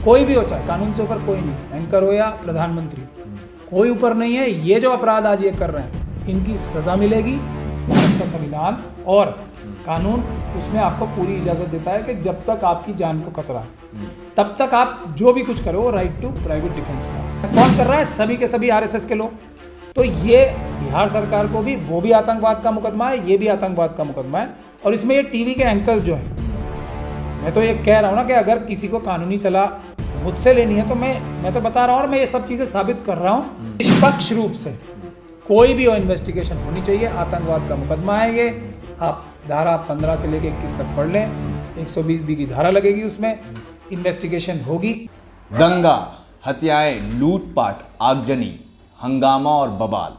कोई भी हो, चाहे कानून से ऊपर कोई नहीं, एंकर हो या प्रधानमंत्री, कोई ऊपर नहीं है। ये जो अपराध आज ये कर रहे हैं, इनकी सजा मिलेगी। भारत का संविधान और कानून उसमें आपको पूरी इजाजत देता है कि जब तक आपकी जान को खतरा है तब तक आप जो भी कुछ करो, राइट टू प्राइवेट डिफेंस का। कौन कर रहा है? सभी के सभी आरएसएस के लोग। तो ये बिहार सरकार को भी, वो भी आतंकवाद का मुकदमा है, ये भी आतंकवाद का मुकदमा है। और इसमें ये टीवी के एंकर्स जो हैं, मैं तो ये कह रहा हूँ ना कि अगर किसी को कानूनी सलाह मुझसे लेनी है तो मैं तो बता रहा हूँ, और मैं ये सब चीज़ें साबित कर रहा हूँ निष्पक्ष रूप से। कोई भी हो, इन्वेस्टिगेशन होनी चाहिए। आतंकवाद का मुकदमा है ये। आप धारा 15 से लेकर 21 तक पढ़ लें, 120B की धारा लगेगी, उसमें इन्वेस्टिगेशन होगी। दंगा, हत्याएं, लूटपाट, आगजनी, हंगामा और बवाल,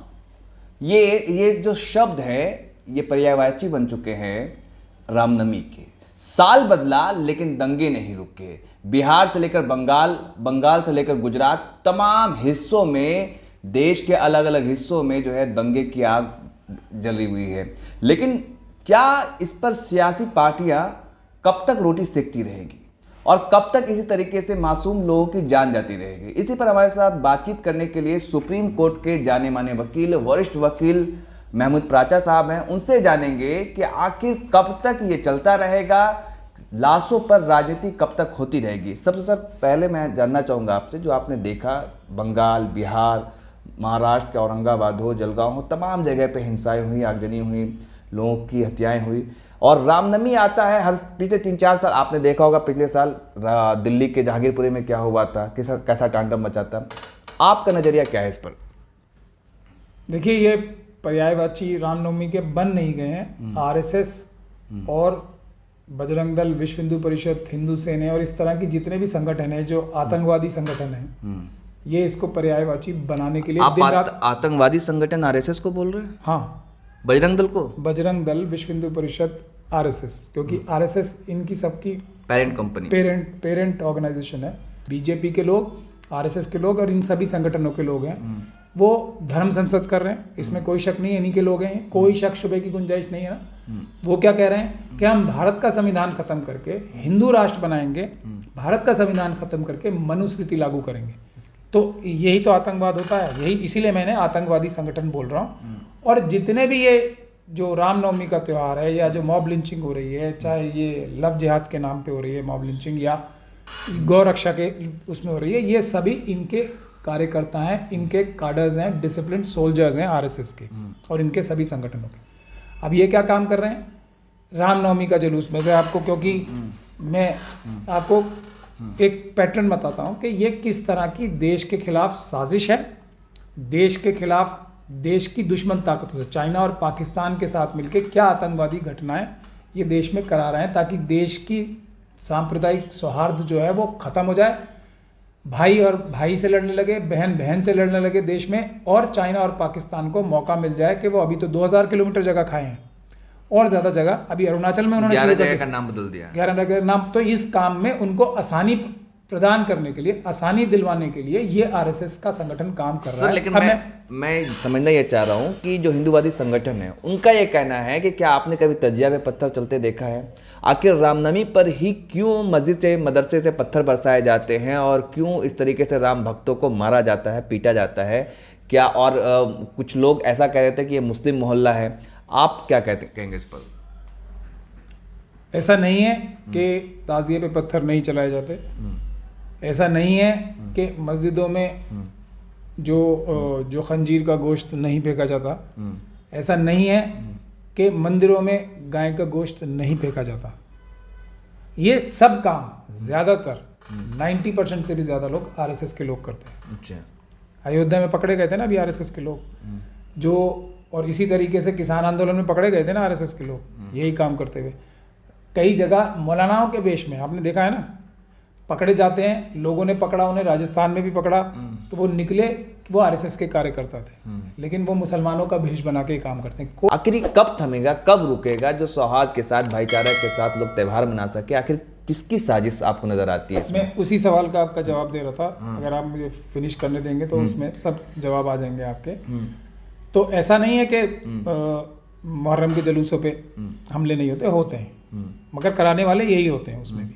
ये जो शब्द है ये पर्यायवाची बन चुके हैं रामनवमी के। साल बदला लेकिन दंगे नहीं रुके। बिहार से लेकर बंगाल, बंगाल से लेकर गुजरात, तमाम हिस्सों में, देश के अलग अलग हिस्सों में जो है दंगे की आग जली हुई है। लेकिन क्या इस पर सियासी पार्टियां कब तक रोटी सेकती रहेगी और कब तक इसी तरीके से मासूम लोगों की जान जाती रहेगी? इसी पर हमारे साथ बातचीत करने के लिए सुप्रीम कोर्ट के जाने माने वकील, वरिष्ठ वकील महमूद प्राचा साहब हैं। उनसे जानेंगे कि आखिर कब तक ये चलता रहेगा, लाशों पर राजनीति कब तक होती रहेगी। सबसे सर पहले मैं जानना चाहूँगा आपसे, जो आपने देखा बंगाल, बिहार, महाराष्ट्र के औरंगाबाद हो, जलगांव हो, तमाम जगह पे हिंसाएं हुई, आगजनी हुई, लोगों की हत्याएं हुई, और रामनवमी आता है हर पिछले 3-4 साल। आपने देखा होगा पिछले साल दिल्ली के जहांगीरपुरी में क्या हुआ था, कैसा तांडव मचा था। आपका नज़रिया क्या है इस पर? देखिए, ये पर्यायवाची रामनवमी के बन नहीं गए हैं। आरएसएस और बजरंग दल, विश्व हिंदू परिषद, हिंदू सेना और इस तरह की जितने भी संगठन हैं जो आतंकवादी संगठन हैं, ये इसको पर्यायवाची बनाने के लिए आप आतंकवादी संगठन आरएसएस को बोल रहे हैं? हाँ, बजरंग दल को, बजरंग दल, विश्व हिंदू परिषद, आरएसएस, क्योंकि आरएसएस इनकी सबकी पेरेंट कंपनी, पेरेंट ऑर्गेनाइजेशन है। बीजेपी के लोग, आरएसएस के लोग और इन सभी संगठनों के लोग हैं। वो धर्म संसद कर रहे हैं, इसमें कोई शक नहीं है, इन्हीं के लोग हैं, कोई शक शुबे की गुंजाइश नहीं है ना। वो क्या कह रहे हैं कि हम भारत का संविधान खत्म करके हिंदू राष्ट्र बनाएंगे, भारत का संविधान खत्म करके मनुस्मृति लागू करेंगे। तो यही तो आतंकवाद होता है, यही इसीलिए मैंने आतंकवादी संगठन बोल रहा हूँ। और जितने भी ये जो रामनवमी का त्यौहार है या जो मॉब लिंचिंग हो रही है, चाहे ये लव जिहाद के नाम पे हो रही है मॉब लिंचिंग या गौ रक्षा के उसमें हो रही है, ये सभी इनके कार्यकर्ता हैं, इनके कार्डर्स हैं, डिसिप्लिन सोल्जर्स हैं आरएसएस के और इनके सभी संगठनों के। अब ये क्या काम कर रहे हैं? रामनवमी का जुलूस में से आपको, क्योंकि मैं आपको एक पैटर्न बताता हूँ कि ये किस तरह की देश के खिलाफ साजिश है, देश के खिलाफ देश की दुश्मन ताकतों से, चाइना और पाकिस्तान के साथ मिलकर क्या आतंकवादी घटनाएं ये देश में करा रहे हैं, ताकि देश की सांप्रदायिक सौहार्द जो है वो ख़त्म हो जाए, भाई और भाई से लड़ने लगे, बहन बहन से लड़ने लगे देश में, और चाइना और पाकिस्तान को मौका मिल जाए कि वो अभी तो 2000 किलोमीटर जगह खाए हैं और ज़्यादा जगह, अभी अरुणाचल में उन्होंने 11 जगह का नाम बदल दिया, 11 जगह का नाम। तो इस काम में उनको आसानी प्रदान करने के लिए, आसानी दिलवाने के लिए ये आरएसएस का संगठन काम कर रहा है। लेकिन मैं समझना ये चाह रहा हूँ कि जो हिंदूवादी संगठन है उनका ये कहना है कि क्या आपने कभी तजिया पे पत्थर चलते देखा है? आखिर रामनवमी पर ही क्यों मस्जिद से, मदरसे से पत्थर बरसाए जाते हैं और क्यों इस तरीके से राम भक्तों को मारा जाता है, पीटा जाता है? क्या और कुछ लोग ऐसा कह देते हैं कि ये मुस्लिम मोहल्ला है। आप क्या कहेंगे इस पर? ऐसा नहीं है कि ताजिए पे पत्थर नहीं चलाए जाते, ऐसा नहीं है कि मस्जिदों में जो खंजीर का गोश्त नहीं फेंका जाता, ऐसा नहीं है कि मंदिरों में गाय का गोश्त नहीं फेंका जाता। ये सब काम ज़्यादातर 90% से भी ज़्यादा लोग आरएसएस के लोग करते हैं। अच्छा, अयोध्या में पकड़े गए थे ना अभी आरएसएस के लोग, जो, और इसी तरीके से किसान आंदोलन में पकड़े गए थे ना आरएसएस के लोग, यही काम करते हुए। कई जगह मौलानाओं के वेश में आपने देखा है ना, पकड़े जाते हैं, लोगों ने पकड़ा उन्हें, राजस्थान में भी पकड़ा, तो वो निकले कि वो आरएसएस के कार्यकर्ता थे, लेकिन वो मुसलमानों का भेष बना के काम करते हैं। आखिर कब थमेगा, कब रुकेगा जो सौहार्द के साथ, भाईचारा के साथ लोग त्यौहार मना सके? आखिर किसकी साजिश आपको नजर आती है इसमें? मैं उसी सवाल का आपका जवाब दे रहा था, अगर आप मुझे फिनिश करने देंगे तो उसमें सब जवाब आ जाएंगे आपके। तो ऐसा नहीं है कि मुहर्रम के जुलूसों पे हमले नहीं होते हैं, मगर कराने वाले यही होते हैं उसमें भी।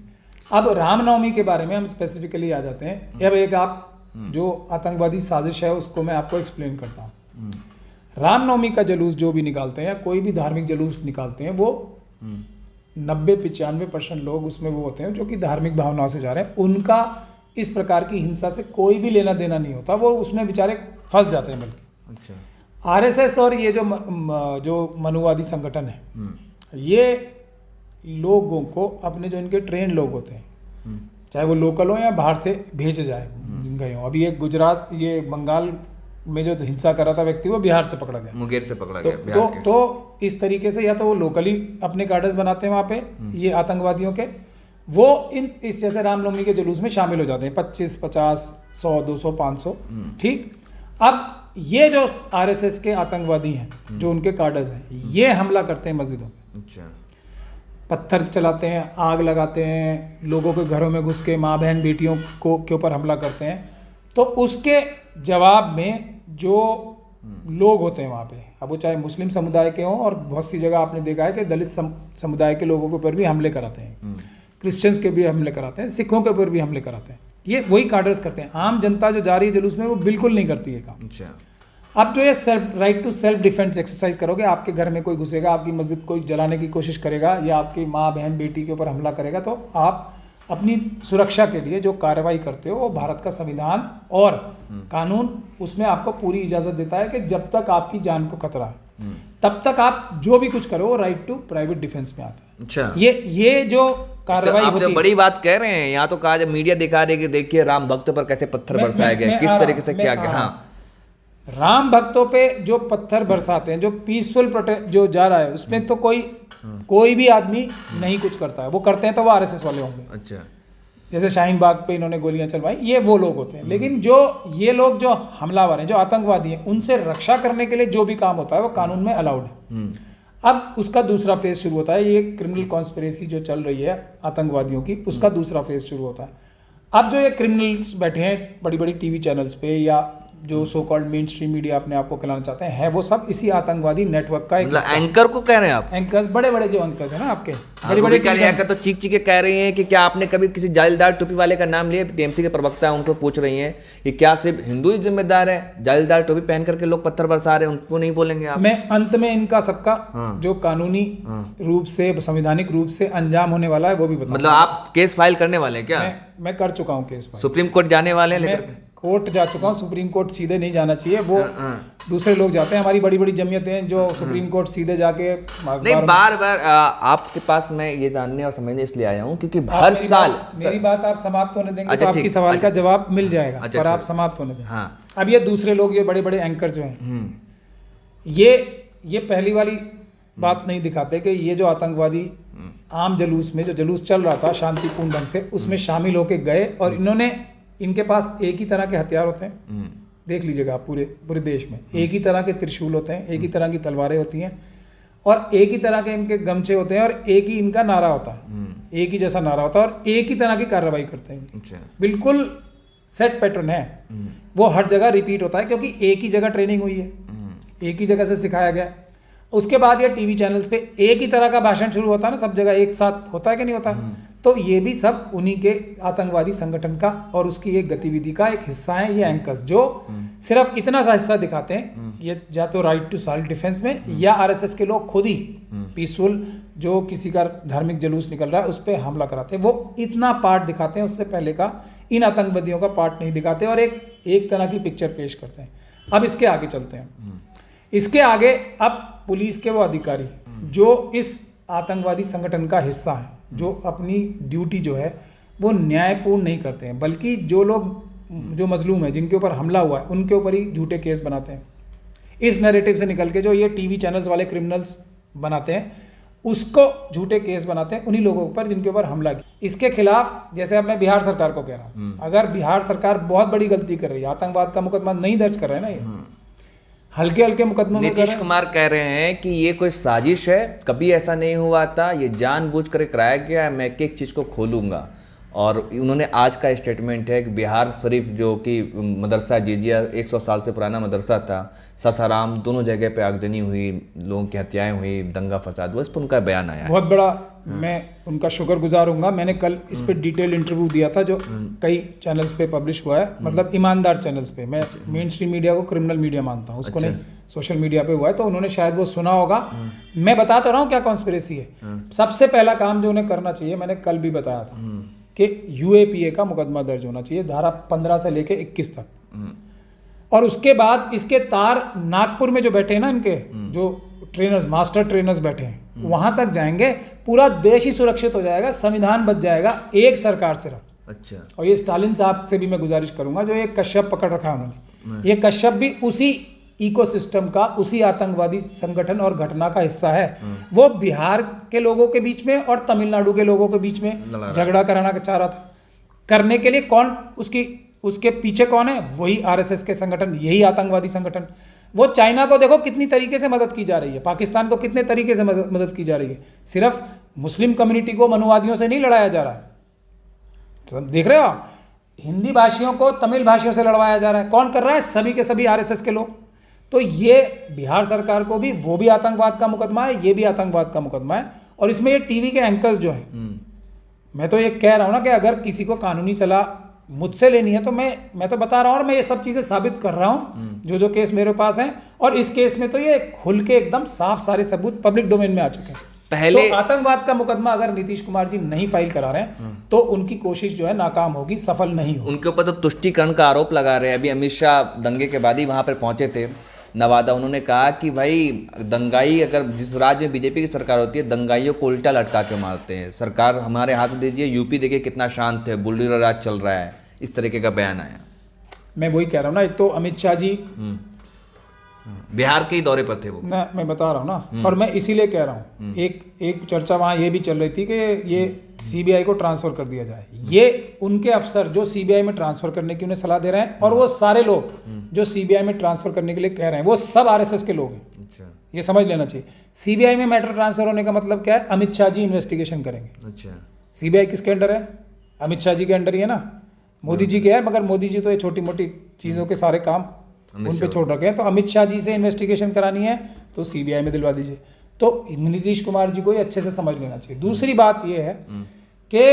अब रामनवमी के बारे में हम स्पेसिफिकली आ जाते हैं। अब एक आप जो आतंकवादी साजिश है उसको मैं आपको एक्सप्लेन करता हूँ। रामनवमी का जुलूस जो भी निकालते हैं या कोई भी धार्मिक जुलूस निकालते हैं, वो 90-95% लोग उसमें वो होते हैं जो कि धार्मिक भावनाओं से जा रहे हैं। उनका इस प्रकार की हिंसा से कोई भी लेना देना नहीं होता, वो उसमें बेचारे फंस जाते हैं। बल्कि अच्छा, आरएसएस और ये जो मनुवादी संगठन है, ये लोगों को अपने जो इनके ट्रेन लोग होते हैं, चाहे वो लोकल हो या बाहर से भेजे जाए गए हो। अभी एक गुजरात, ये बंगाल में जो हिंसा कर रहा था व्यक्ति, वो बिहार से पकड़ा गया, मुंगेर से पकड़ा गया बिहार के। तो इस तरीके से या तो वो लोकली अपने गार्डर्स बनाते हैं वहाँ पे ये आतंकवादियों के, वो इस जैसे रामनवमी के जुलूस में शामिल हो जाते हैं 25, 50, 100, 200, 500। ठीक, अब ये जो आरएसएस के आतंकवादी हैं, जो उनके कार्डर्स हैं, ये हमला करते हैं मस्जिदों में। अच्छा, पत्थर चलाते हैं, आग लगाते हैं, लोगों के घरों में घुस के माँ बहन बेटियों के ऊपर हमला करते हैं। तो उसके जवाब में जो लोग होते हैं वहाँ पे, अब वो चाहे मुस्लिम समुदाय के हों, और बहुत सी जगह आपने देखा है कि दलित समुदाय के लोगों के ऊपर भी हमले कराते हैं, क्रिश्चियंस के भी हमले कराते हैं, सिखों के ऊपर भी हमले कराते हैं। ये वही कार्डर्स करते हैं। आम जनता जो जा रही है जुलूस में, वो बिल्कुल नहीं करती है काम। अच्छा, अब जो ये right to self defence exercise करोगे, आपके घर में कोई घुसेगा, आपकी मस्जिद कोई जलाने की कोशिश करेगा या आपकी माँ बहन बेटी के ऊपर हमला करेगा, तो आप अपनी सुरक्षा के लिए जो कार्रवाई करते हो, वो भारत का संविधान और कानून उसमें आपको पूरी इजाज़त देता है कि जब तक आपकी जान को खतरा है, तब तक आप जो भी कुछ करो, वो राइट टू प्राइवेट डिफेंस में आता है। अच्छा, ये जो कार्रवाई आप होती जो है, बड़ी बात कह रहे हैं, यहाँ तो कहा मीडिया दिखा रही कि देखिए राम भक्त पर कैसे पत्थर बरसाए गए, किस तरीके से क्या गया। हाँ, राम भक्तों पे जो पत्थर बरसाते हैं, जो पीसफुल प्रोटेस्ट जो जा रहा है, उसमें तो कोई भी आदमी नहीं कुछ करता है। वो करते हैं तो वो आरएसएस वाले होंगे। अच्छा, जैसे शाहीन बाग पे इन्होंने गोलियां चलवाई, ये वो लोग होते हैं। लेकिन जो ये लोग जो हमलावर हैं, जो आतंकवादी हैं, उनसे रक्षा करने के लिए जो भी काम होता है वो कानून में अलाउड है। अब उसका दूसरा फेज शुरू होता है। ये क्रिमिनल कॉन्स्पिरेसी जो चल रही है आतंकवादियों की, उसका दूसरा फेज शुरू होता है। अब जो ये क्रिमिनल्स बैठे हैं बड़ी बड़ी टीवी चैनल्स पे, या जो so called main stream media अपने आप को खिलाना चाहते हैं, वो सब इसी आतंकवादी नेटवर्क का एक एंकर को कह रहे हैं आप? एंकर्स, बड़े बड़े जो एंकर्स हैं ना आपके, बड़े बड़े एंकर तो चीख चीख के कह रही हैं कि क्या आपने कभी किसी जालीदार टोपी वाले का नाम लिया? टीएमसी के प्रवक्ता हैं, उनको पूछ रही हैं कि क्या सिर्फ हिंदू ही जिम्मेदार है? जालीदार टोपी पहन करके लोग पत्थर बरसा रहे हैं, उनको नहीं बोलेंगे आप? मैं अंत में इनका सबका जो कानूनी रूप से, संवैधानिक रूप से अंजाम होने वाला है वो भी बताऊं। मतलब आप केस फाइल करने वाले हैं क्या? मैं कर चुका हूँ केस फाइल, सुप्रीम कोर्ट जाने वाले हैं लेकर? कोर्ट जा चुका हूँ। सुप्रीम कोर्ट सीधे नहीं जाना चाहिए, वो दूसरे लोग जाते हैं। हमारी बड़ी बड़ी जमीयतें हैं जो सुप्रीम कोर्ट सीधे जाके नहीं, बार बार आपके पास मैं ये जानने और समझने इसलिए आया हूँ क्योंकि हर साल मेरी बात आप समाप्त होने देंगे तो आपकी सवाल का जवाब मिल जाएगा, पर आप समाप्त होने दें। अब ये दूसरे लोग, ये बड़े बड़े एंकर जो हैं, ये पहली वाली बात नहीं दिखाते कि ये जो आतंकवादी आम जुलूस में, जो जुलूस चल रहा था शांतिपूर्ण ढंग से, उसमें शामिल होके गए, और इनके पास एक ही तरह के हथियार होते हैं। देख लीजिएगा आप, पूरे देश में एक ही तरह के त्रिशूल होते हैं, एक ही तरह की तलवारें होती हैं, और एक ही तरह के इनके गमछे होते हैं, और एक ही इनका नारा होता है, एक ही जैसा नारा होता है, और एक ही तरह की कार्रवाई करते हैं। बिल्कुल सेट पैटर्न है, वो हर जगह रिपीट होता है क्योंकि एक ही जगह ट्रेनिंग हुई है, एक ही जगह से सिखाया गया। उसके बाद ये टीवी चैनल्स पे एक ही तरह का भाषण शुरू होता है ना, सब जगह एक साथ होता है कि नहीं होता? तो ये भी सब उन्हीं के आतंकवादी संगठन का और उसकी एक गतिविधि का एक हिस्सा है ये एंकर्स, जो सिर्फ इतना सा हिस्सा दिखाते हैं। ये या तो राइट टू सेल्फ डिफेंस में, या आरएसएस के लोग खुद ही पीसफुल जो किसी का धार्मिक जुलूस निकल रहा है उस पर हमला कराते हैं, वो इतना पार्ट दिखाते हैं, उससे पहले का इन आतंकवादियों का पार्ट नहीं दिखाते, और एक तरह की पिक्चर पेश करते हैं। अब इसके आगे चलते हैं। इसके आगे अब पुलिस के वो अधिकारी जो इस आतंकवादी संगठन का हिस्सा है, जो अपनी ड्यूटी जो है वो न्यायपूर्ण नहीं करते हैं, बल्कि जो लोग जो मजलूम है, जिनके ऊपर हमला हुआ है, उनके ऊपर ही झूठे केस बनाते हैं। इस नैरेटिव से निकल के जो ये टीवी चैनल्स वाले क्रिमिनल्स बनाते हैं, उसको झूठे केस बनाते हैं उन्हीं लोगों पर जिनके ऊपर हमला किया। इसके खिलाफ, जैसे अब मैं बिहार सरकार को कह रहा हूँ, अगर बिहार सरकार बहुत बड़ी गलती कर रही है, आतंकवाद का मुकदमा नहीं दर्ज कर रहे हैं ना, ये हल्के हल्के मुकदमों में। नीतीश कुमार कह रहे हैं कि ये कोई साजिश है, कभी ऐसा नहीं हुआ था, ये जानबूझकर कराया गया है, मैं एक एक चीज को खोलूंगा। और उन्होंने आज का स्टेटमेंट है कि बिहार शरीफ जो कि मदरसा जीजिया 100 साल से पुराना मदरसा था, सासाराम, दोनों जगह पे आगजनी हुई, लोगों की हत्याएं हुई, दंगा फसाद हुआ, इस पर उनका बयान आया है। बहुत बड़ा मैं उनका शुक्रगुजार हूँगा। मैंने कल इस पे डिटेल इंटरव्यू दिया था जो कई चैनल्स पे पब्लिश हुआ है, मतलब ईमानदार चैनल्स पे। मैं मेन स्ट्रीम मीडिया को क्रिमिनल मीडिया मानता हूँ, उसको नहीं, सोशल मीडिया पे हुआ है, तो उन्होंने शायद वो सुना होगा। मैं बता तो रहा हूँ क्या कॉन्स्पिरेसी है। सबसे पहला काम जो उन्हें करना चाहिए, मैंने कल भी बताया था कि यूएपीए का मुकदमा दर्ज होना चाहिए, धारा 15 से लेके 21 तक। और उसके बाद इसके तार नागपुर में जो बैठे हैं ना, इनके जो ट्रेनर्स, मास्टर ट्रेनर्स बैठे हैं, वहां तक जाएंगे, पूरा देश ही सुरक्षित हो जाएगा, संविधान बच जाएगा एक सरकार सिर्फ। अच्छा। और ये स्टालिन साहब से भी मैं गुजारिश करूंगा, जो एक कश्यप पकड़ रखा है उन्होंने, ये कश्यप भी उसी इकोसिस्टम का, उसी आतंकवादी संगठन और घटना का हिस्सा है। वो बिहार के लोगों के बीच में और तमिलनाडु के लोगों के बीच में झगड़ा कराना चाह रहा था। करने के लिए कौन उसके पीछे कौन है? वही आरएसएस के संगठन, यही आतंकवादी संगठन। वो चाइना को देखो कितनी तरीके से मदद की जा रही है, पाकिस्तान को कितने तरीके से मदद की जा रही है। सिर्फ मुस्लिम कम्युनिटी को मनुवादियों से नहीं लड़ाया जा रहा है, तो देख रहे हो आप, हिंदी भाषियों को तमिल भाषियों से लड़वाया जा रहा है। कौन कर रहा है? सभी के सभी आरएसएस के लोग। तो ये बिहार सरकार को भी, वो भी आतंकवाद का मुकदमा है, ये भी आतंकवाद का मुकदमा है। और इसमें ये टीवी के एंकर्स जो है, मैं तो ये कह रहा हूँ ना कि अगर किसी को कानूनी सलाह मुझसे लेनी है तो मैं तो बता रहा हूँ, और मैं ये सब चीज़ें साबित कर रहा हूँ जो केस मेरे पास हैं। और इस केस में तो ये खुल के एकदम साफ सारे सबूत पब्लिक डोमेन में आ चुके हैं। पहले तो आतंकवाद का मुकदमा अगर नीतीश कुमार जी नहीं फाइल करा रहे हैं तो उनकी कोशिश जो है नाकाम होगी, सफल नहीं होगी। उनके ऊपर तो तुष्टीकरण का आरोप लगा रहे हैं। अभी अमित शाह दंगे के बाद ही वहां पर पहुंचे थे नवादा। उन्होंने कहा कि भाई दंगाई, अगर जिस राज्य में बीजेपी की सरकार होती है, दंगाइयों को उल्टा लटका के मारते हैं। सरकार हमारे हाथ में दीजिए, यूपी देखिए कितना शांत है, बुल्ली राज चल रहा है, इस तरीके का बयान आया। मैं वही कह रहा हूँ ना, एक तो अमित शाह जी बिहार के ही दौरे पर थे वो, मैं बता रहा हूँ ना। और मैं इसीलिए कह रहा हूँ, एक चर्चा वहाँ ये भी चल रही थी कि ये सीबीआई को ट्रांसफर कर दिया जाए। ये उनके अफसर जो सीबीआई में ट्रांसफर करने की उन्हें सलाह दे रहे हैं, और वो सारे लोग जो सीबीआई में ट्रांसफर करने के लिए कह रहे हैं, वो सब आरएसएस के लोग हैं। अच्छा। ये समझ लेना चाहिए। सीबीआई में मैटर ट्रांसफर होने का मतलब क्या है? अमित शाह जी इन्वेस्टिगेशन करेंगे। अच्छा। सीबीआई किसके अंडर है? अमित शाह जी के अंडर ही है ना, मोदी जी के है, मगर मोदी जी तो ये छोटी मोटी चीज़ों के सारे काम उन पे छोड़ रखे हैं। तो अमित शाह जी से इन्वेस्टिगेशन करानी है तो सीबीआई में दिलवा दीजिए। तो नीतीश कुमार जी को ये अच्छे से समझ लेना चाहिए। दूसरी बात ये है कि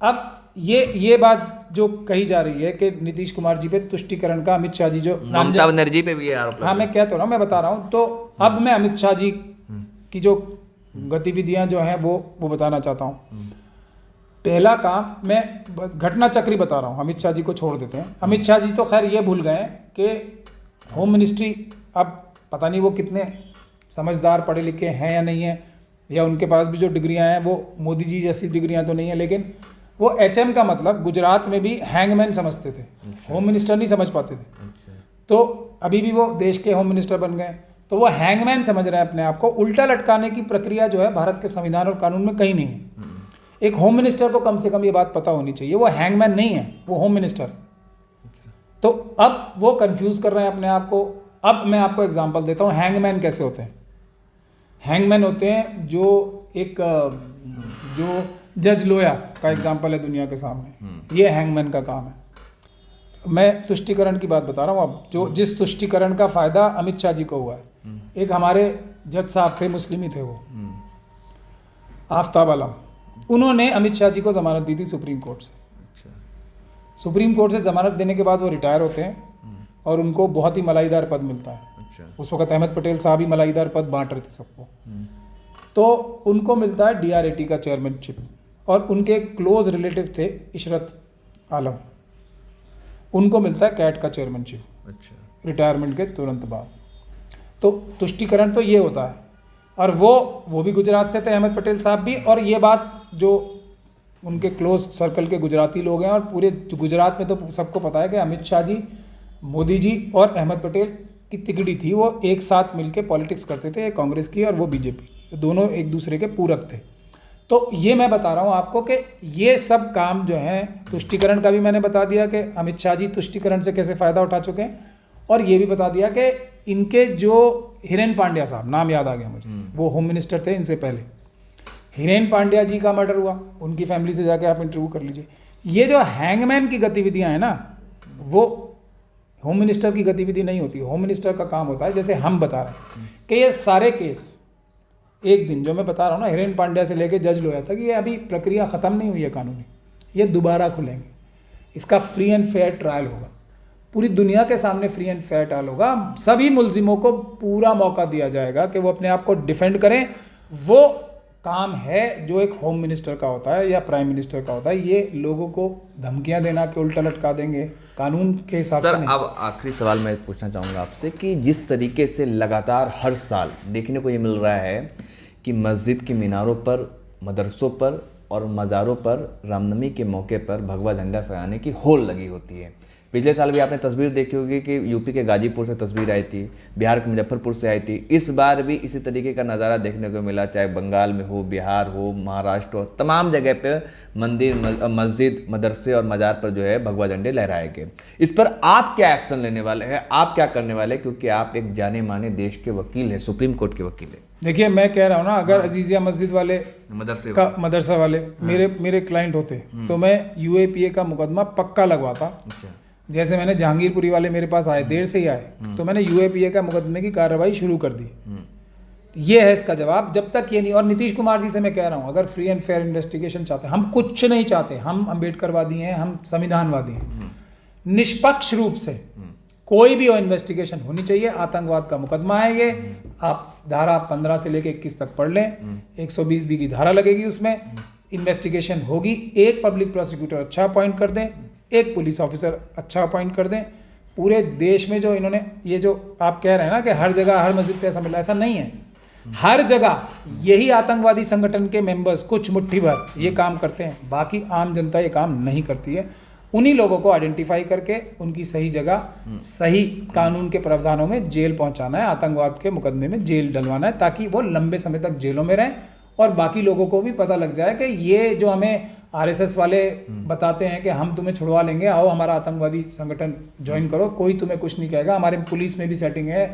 अब ये बात जो कही जा रही है कि नीतीश कुमार जी पे तुष्टीकरण का अमित शाह जी जो ममता बनर्जी पे भी ये आरोप, हाँ मैं कह तो रहा हूँ, मैं बता रहा हूँ। तो अब मैं अमित शाह जी की जो गतिविधियां जो हैं वो बताना चाहता हूँ। पहला काम, मैं घटना चक्री बता रहा हूँ, अमित शाह जी को छोड़ देते हैं। अमित शाह जी तो खैर ये भूल गए कि होम मिनिस्ट्री, अब पता नहीं वो कितने समझदार पढ़े लिखे हैं या नहीं है, या उनके पास भी जो डिग्रियां हैं वो मोदी जी जैसी डिग्रियां तो नहीं है, लेकिन वो एचएम का मतलब गुजरात में भी हैंगमैन समझते थे। होम मिनिस्टर नहीं समझ पाते थे। तो अभी भी वो देश के होम मिनिस्टर बन गए, तो वो हैंगमैन समझ रहे हैं अपने आप को। उल्टा लटकाने की प्रक्रिया जो है भारत के संविधान और कानून में कहीं नहीं है। एक होम मिनिस्टर को कम से कम ये बात पता होनी चाहिए, वो हैंगमैन नहीं है, वो होम मिनिस्टर। तो अब वो कंफ्यूज कर रहे हैं अपने आप को। अब मैं आपको एग्जांपल देता हूँ, हैंगमैन कैसे होते हैं। हैंगमैन होते हैं जो जज लोया का एग्जांपल है दुनिया के सामने, ये हैंगमैन का काम है। मैं तुष्टीकरण की बात बता रहा हूँ। अब जिस तुष्टीकरण का फायदा अमित शाह जी को हुआ है, एक हमारे जज साहब थे, मुस्लिम ही थे वो, आफ्ताब आलम, उन्होंने अमित शाह जी को जमानत दी थी सुप्रीम कोर्ट से। सुप्रीम कोर्ट से जमानत देने के बाद वो रिटायर होते हैं और उनको बहुत ही मलाईदार पद मिलता है। उस वक्त अहमद पटेल साहब ही मलाईदार पद बांट रहे थे सबको। तो उनको मिलता है डीआरएटी का चेयरमैनशिप, और उनके क्लोज रिलेटिव थे इशरत आलम, उनको मिलता है कैट का चेयरमैनशिप रिटायरमेंट के तुरंत बाद। तो तुष्टीकरण तो ये होता है। और वो भी गुजरात से थे, अहमद पटेल साहब भी। और ये बात जो उनके क्लोज सर्कल के गुजराती लोग हैं, और पूरे गुजरात में तो सबको पता है कि अमित शाह जी, मोदी जी और अहमद पटेल की तिकड़ी थी। वो एक साथ मिलकर पॉलिटिक्स करते थे, कांग्रेस की और वो बीजेपी, दोनों एक दूसरे के पूरक थे। तो ये मैं बता रहा हूँ आपको कि ये सब काम जो हैं, तुष्टीकरण का भी मैंने बता दिया कि अमित शाह जी तुष्टीकरण से कैसे फ़ायदा उठा चुके हैं, और ये भी बता दिया कि इनके जो हिरेन पांड्या साहब, नाम याद आ गया मुझे, वो होम मिनिस्टर थे इनसे पहले, हिरेन पांड्या जी का मर्डर हुआ, उनकी फैमिली से जाके आप इंटरव्यू कर लीजिए। ये जो हैंगमैन की गतिविधियां हैं ना, वो होम मिनिस्टर की गतिविधि नहीं होती। होम मिनिस्टर का काम होता है, जैसे हम बता रहे हैं कि ये सारे केस एक दिन, जो मैं बता रहा हूँ ना, हिरेन पांड्या से लेके जज लोया तक, ये अभी प्रक्रिया ख़त्म नहीं हुई है कानूनी, ये दोबारा खुलेंगे। इसका फ्री एंड फेयर ट्रायल होगा, पूरी दुनिया के सामने फ्री एंड फेयर ट्रायल होगा। सभी मुलजिमों को पूरा मौका दिया जाएगा कि वो अपने आप को डिफेंड करें। वो काम है जो एक होम मिनिस्टर का होता है या प्राइम मिनिस्टर का होता है। ये लोगों को धमकियां देना कि उल्टा लटका देंगे, कानून के हिसाब से नहीं। अब आखिरी सवाल मैं पूछना चाहूँगा आपसे कि जिस तरीके से लगातार हर साल देखने को ये मिल रहा है कि मस्जिद के मीनारों पर, मदरसों पर और मज़ारों पर रामनवमी के मौके पर भगवा झंडा फहराने की होड़ लगी होती है। पिछले साल भी आपने तस्वीर देखी होगी कि यूपी के गाजीपुर से तस्वीर आई थी, बिहार के मुजफ्फरपुर से आई थी। इस बार भी इसी तरीके का नज़ारा देखने को मिला, चाहे बंगाल में हो, बिहार हो, महाराष्ट्र हो, तमाम जगह पे मंदिर, मस्जिद, मदरसे और मज़ार पर जो है भगवा झंडे लहराए गए। इस पर आप क्या एक्शन लेने वाले हैं, आप क्या करने वाले हैं, क्योंकि आप एक जाने माने देश के वकील हैं, सुप्रीम कोर्ट के वकील हैं। देखिए, मैं कह रहा हूँ ना, अगर अजीजिया मस्जिद वाले मदरसा वाले मेरे क्लाइंट होते तो मैं UAPA का मुकदमा पक्का लगवाता। अच्छा। जैसे मैंने जहांगीरपुरी वाले मेरे पास आए, देर से ही आए, तो मैंने UAPA का मुकदमे की कार्रवाई शुरू कर दी। ये है इसका जवाब। जब तक ये नहीं, और नीतीश कुमार जी से मैं कह रहा हूँ, अगर फ्री एंड फेयर इन्वेस्टिगेशन चाहते हैं, हम कुछ नहीं चाहते, हम अम्बेडकरवादी हैं, हम संविधानवादी हैं, निष्पक्ष रूप से कोई भी हो इन्वेस्टिगेशन होनी चाहिए। आतंकवाद का मुकदमा है ये, आप धारा 15 से लेकर 21 तक पढ़ लें, 120B की धारा लगेगी, उसमें इन्वेस्टिगेशन होगी। एक पब्लिक प्रोसिक्यूटर अच्छा अपॉइंट कर दें, एक पुलिस ऑफिसर अच्छा अपॉइंट कर दें। पूरे देश में जो इन्होंने, ये जो आप कह रहे हैं ना कि हर जगह हर मस्जिद पे ऐसा मिला, ऐसा नहीं है। हर जगह यही आतंकवादी संगठन के मेंबर्स, कुछ मुट्ठी भर, ये काम करते हैं, बाकी आम जनता ये काम नहीं करती है। उन्हीं लोगों को आइडेंटिफाई करके उनकी सही जगह, सही कानून के प्रावधानों में जेल पहुंचाना है, आतंकवाद के मुकदमे में जेल डलवाना है, ताकि वो लंबे समय तक जेलों में रहें और बाकी लोगों को भी पता लग जाए कि ये जो हमें RSS वाले बताते हैं कि हम तुम्हें छुड़वा लेंगे, आओ हमारा आतंकवादी संगठन ज्वाइन करो, कोई तुम्हें कुछ नहीं कहेगा। हमारे पुलिस में भी सेटिंग है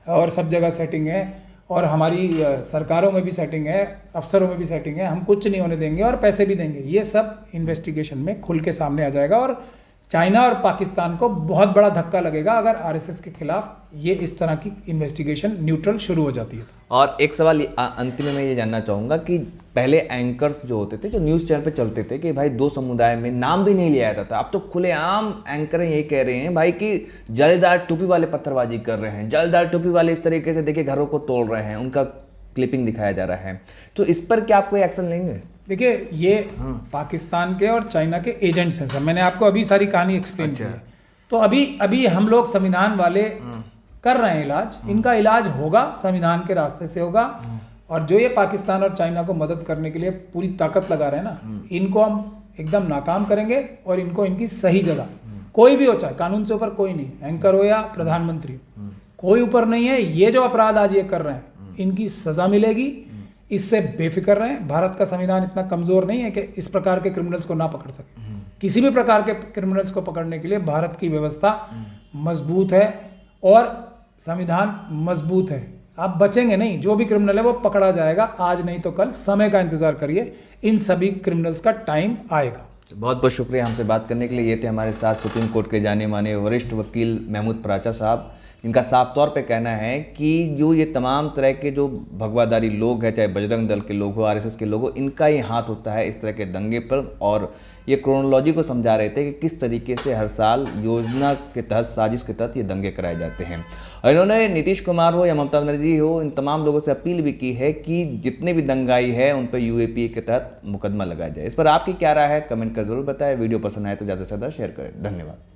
और सब जगह सेटिंग है, और हमारी सरकारों में भी सेटिंग है, अफसरों में भी सेटिंग है, हम कुछ नहीं होने देंगे और पैसे भी देंगे। ये सब इन्वेस्टिगेशन में खुल के सामने आ जाएगा और चाइना और पाकिस्तान को बहुत बड़ा धक्का लगेगा अगर RSS के खिलाफ ये इस तरह की इन्वेस्टिगेशन न्यूट्रल शुरू हो जाती है। और एक सवाल अंतिम में मैं ये जानना चाहूँगा कि पहले एंकर्स जो होते थे, जो न्यूज़ चैनल पे चलते थे कि भाई दो समुदाय में नाम भी नहीं लिया जाता था, अब तो खुलेआम एंकर ये कह रहे हैं भाई कि जलदार टोपी वाले पत्थरबाजी कर रहे हैं, जलदार टोपी वाले इस तरीके से देखिए घरों को तोड़ रहे हैं, उनका क्लिपिंग दिखाया जा रहा है। तो इस पर क्या आप कोई एक्शन लेंगे? देखिए, ये पाकिस्तान के और चाइना के एजेंट्स हैं सर, मैंने आपको अभी सारी कहानी एक्सप्लेन की है। तो अभी हम लोग संविधान वाले कर रहे हैं इलाज, इनका इलाज होगा, संविधान के रास्ते से होगा। और जो ये पाकिस्तान और चाइना को मदद करने के लिए पूरी ताकत लगा रहे हैं ना, इनको हम एकदम नाकाम करेंगे और इनको इनकी सही जगह, कोई भी हो, चाहे कानून से ऊपर कोई नहीं, एंकर हो या प्रधानमंत्री, कोई ऊपर नहीं है। ये जो अपराध आज ये कर रहे हैं, इनकी सजा मिलेगी, इससे बेफिक्र रहें। भारत का संविधान इतना कमजोर नहीं है कि इस प्रकार के क्रिमिनल्स को ना पकड़ सके। किसी भी प्रकार के क्रिमिनल्स को पकड़ने के लिए भारत की व्यवस्था मजबूत है और संविधान मजबूत है। आप बचेंगे नहीं, जो भी क्रिमिनल है वो पकड़ा जाएगा, आज नहीं तो कल। समय का इंतजार करिए, इन सभी क्रिमिनल्स का टाइम आएगा। बहुत बहुत शुक्रिया हमसे बात करने के लिए। ये थे हमारे साथ सुप्रीम कोर्ट के जाने माने वरिष्ठ वकील महमूद पराचा साहब, इनका साफ तौर पे कहना है कि जो ये तमाम तरह के जो भगवादारी लोग हैं, चाहे बजरंग दल के लोग हो, RSS के लोग हो, इनका ही हाथ होता है इस तरह के दंगे पर। और ये क्रोनोलॉजी को समझा रहे थे कि किस तरीके से हर साल योजना के तहत, साजिश के तहत ये दंगे कराए जाते हैं। और इन्होंने नीतीश कुमार हो या ममता बनर्जी हो, इन तमाम लोगों से अपील भी की है कि जितने भी दंगाई है उन पर UAPA के तहत मुकदमा लगाया जाए। इस पर आपकी क्या राय है, कमेंट कर जरूर बताएं। वीडियो पसंद आए तो ज़्यादा से ज़्यादा शेयर करें। धन्यवाद।